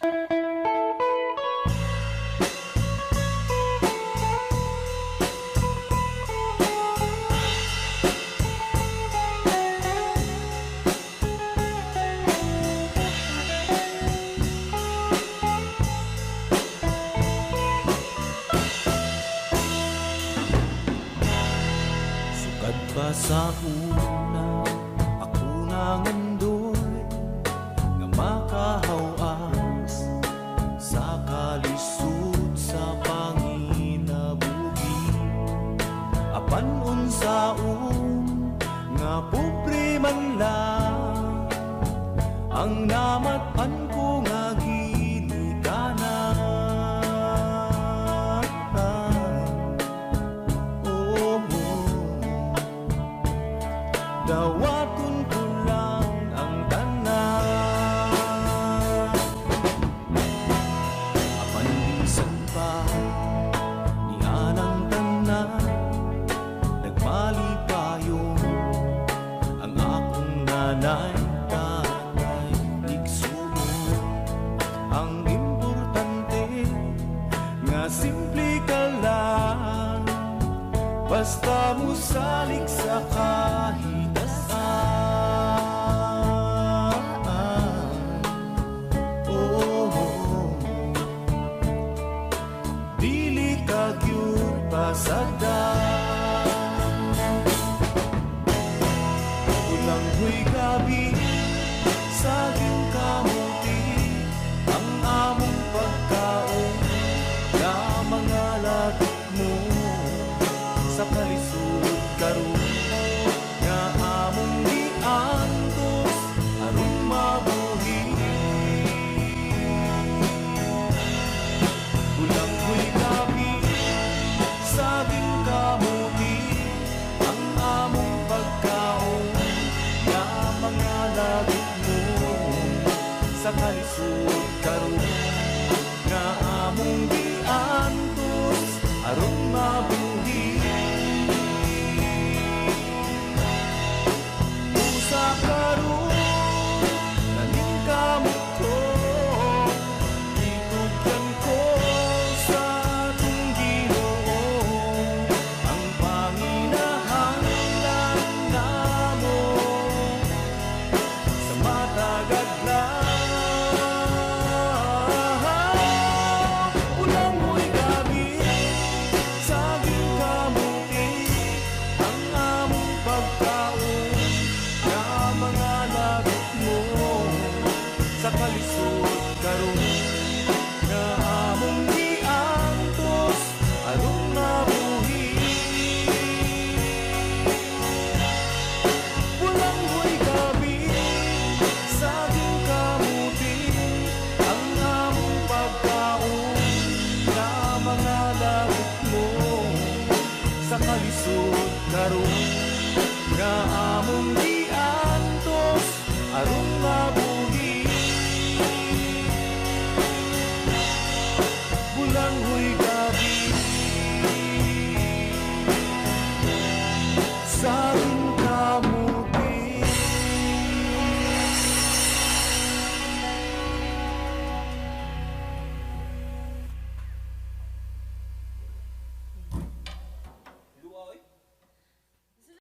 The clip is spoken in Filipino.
Sugad pa sa una, ako nangandoy nga makahawas sa kalisod sa panginabuhi. Apan unsaon nga pobre man lang ang namat-an ko nga ginikanan. Dawaton ko lang ang tanan. Apan minsan pa ni anang tanan, nagmalipayon ang akong nanay, tatay, igsuon. Ang importante nga simple ka lang, basta musalig sa kahit dili ka gyud pasagdan. Ulang huy gabi saging kamuti ang among pagkaon na mga lagot mo sa kalisod karon nga among giantos aron mabuhi. Ulang huy gabi saging kamuti ang among pagkaon nga mga lagot mo sa kalisod karon